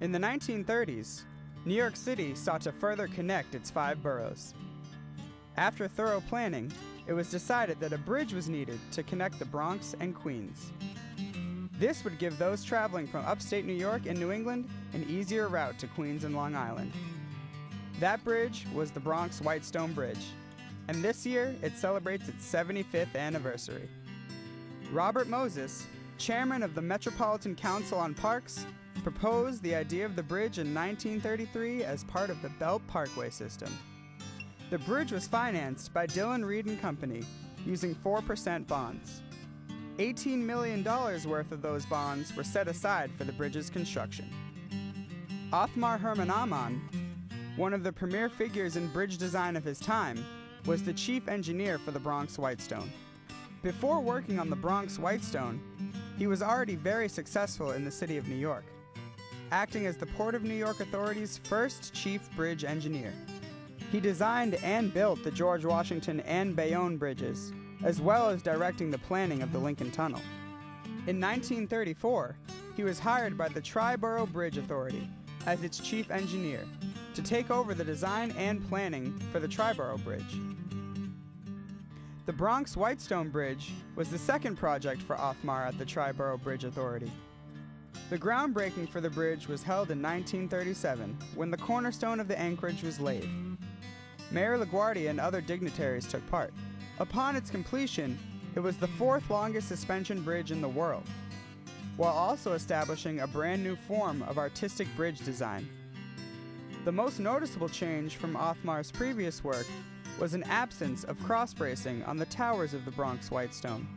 In the 1930s, New York City sought to further connect its 5 boroughs. After thorough planning, it was decided that a bridge was needed to connect the Bronx and Queens. This would give those traveling from upstate New York and New England an easier route to Queens and Long Island. That bridge was the Bronx Whitestone Bridge, and this year it celebrates its 75th anniversary. Robert Moses, chairman of the Metropolitan Council on Parks, proposed the idea of the bridge in 1933 as part of the Belt Parkway system. The bridge was financed by Dillon Reed and Company using 4% bonds. $18 million worth of those bonds were set aside for the bridge's construction. Othmar Herman Ammann, one of the premier figures in bridge design of his time, was the chief engineer for the Bronx Whitestone. Before working on the Bronx Whitestone, he was already very successful in the city of New York, acting as the Port of New York Authority's first chief bridge engineer. He designed and built the George Washington and Bayonne bridges, as well as directing the planning of the Lincoln Tunnel. In 1934, he was hired by the Tri-Borough Bridge Authority as its chief engineer to take over the design and planning for the Tri-Borough Bridge. The Bronx Whitestone Bridge was the second project for Othmar at the Tri-Borough Bridge Authority. The groundbreaking for the bridge was held in 1937, when the cornerstone of the anchorage was laid. Mayor LaGuardia and other dignitaries took part. Upon its completion, it was the 4th longest suspension bridge in the world, while also establishing a brand new form of artistic bridge design. The most noticeable change from Othmar's previous work was an absence of cross-bracing on the towers of the Bronx Whitestone.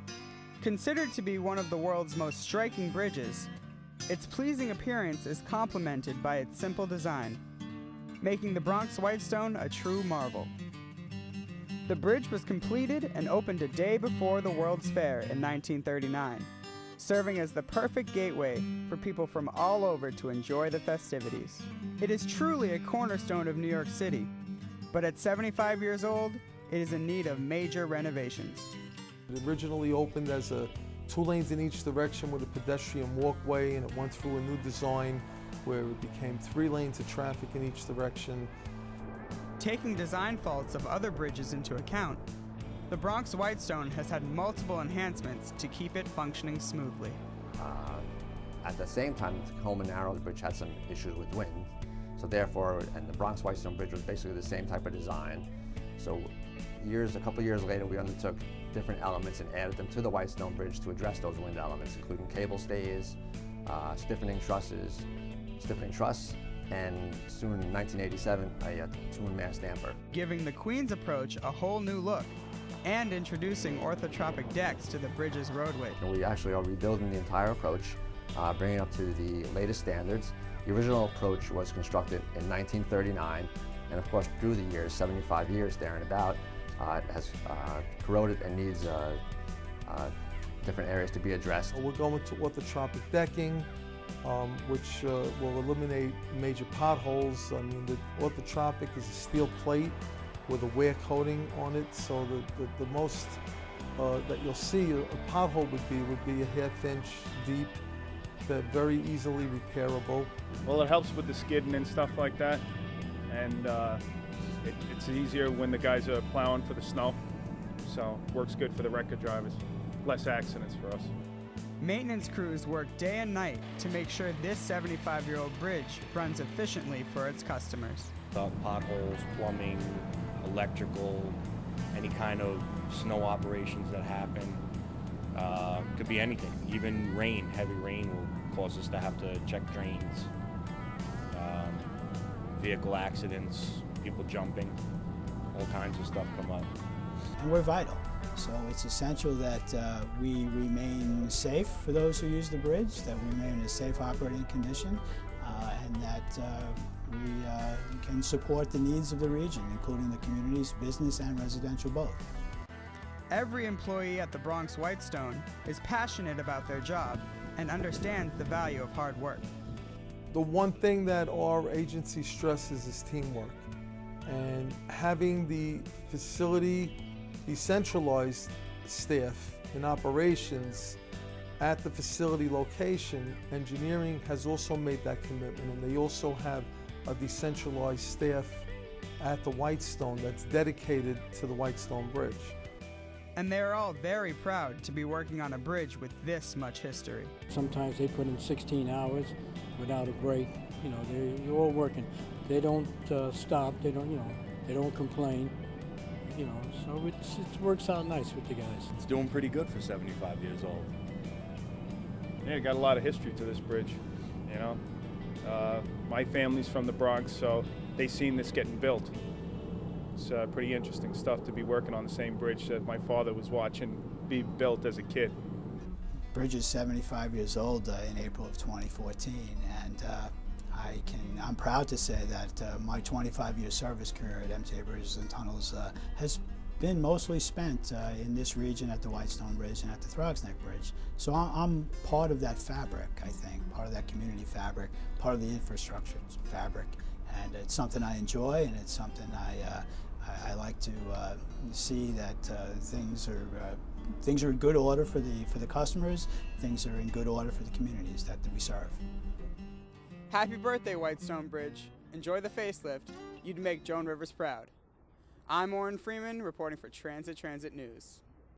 Considered to be one of the world's most striking bridges, its pleasing appearance is complemented by its simple design, making the Bronx Whitestone a true marvel. The bridge was completed and opened a day before the World's Fair in 1939, serving as the perfect gateway for people from all over to enjoy the festivities. It is truly a cornerstone of New York City, but at 75 years old, it is in need of major renovations. It originally opened as 2 lanes in each direction with a pedestrian walkway, and it went through a new design where it became 3 lanes of traffic in each direction. Taking design faults of other bridges into account, the Bronx Whitestone has had multiple enhancements to keep it functioning smoothly. At the same time, the Coleman Narrows Bridge had some issues with wind, so therefore, and the Bronx Whitestone Bridge was basically the same type of design. So a couple years later, we undertook different elements and added them to the Whitestone Bridge to address those wind elements, including cable stays, stiffening truss, and soon in 1987, a tuned mast damper. Giving the Queens approach a whole new look and introducing orthotropic decks to the bridge's roadway. And we actually are rebuilding the entire approach, bringing it up to the latest standards. The original approach was constructed in 1939, and of course through the years, 75 years there and about, it has corroded and needs different areas to be addressed. We're going to orthotropic decking, which will eliminate major potholes. I mean, the orthotropic is a steel plate with a wear coating on it, so the most that you'll see a pothole would be a ½ inch deep, very easily repairable. Well, it helps with the skidding and stuff like that, and it's easier when the guys are plowing for the snow, so it works good for the record drivers. Less accidents for us. Maintenance crews work day and night to make sure this 75-year-old bridge runs efficiently for its customers. Potholes, plumbing, electrical, any kind of snow operations that happen. Could be anything. Even rain, heavy rain will cause us to have to check drains. Vehicle accidents, people jumping, all kinds of stuff come up. And we're vital. So it's essential that we remain safe for those who use the bridge, that we remain in a safe operating condition, and that we can support the needs of the region, including the community's business and residential both. Every employee at the Bronx Whitestone is passionate about their job and understands the value of hard work. The one thing that our agency stresses is teamwork, and having the facility decentralized staff in operations At the facility location, engineering has also made that commitment, and they also have a decentralized staff at the Whitestone that's dedicated to the Whitestone Bridge. And they're all very proud to be working on a bridge with this much history. Sometimes they put in 16 hours without a break. You know, they're all working. They don't stop. They don't, they don't complain. So it works out nice with the guys. It's doing pretty good for 75 years old. Yeah, got a lot of history to this bridge, My family's from the Bronx, so they seen this getting built. It's pretty interesting stuff to be working on the same bridge that my father was watching be built as a kid. Bridge is 75 years old in April of 2014, and I'm proud to say that my 25-year service career at MTA Bridges and Tunnels has been mostly spent in this region at the Whitestone Bridge and at the Throgs Neck Bridge. So I'm part of that fabric, I think, part of that community fabric, part of the infrastructure fabric, and it's something I enjoy, and it's something I like to see that things are in good order for the customers, things are in good order for the communities that we serve. Happy birthday, Whitestone Bridge. Enjoy the facelift. You'd make Joan Rivers proud. I'm Orrin Freeman, reporting for Transit News.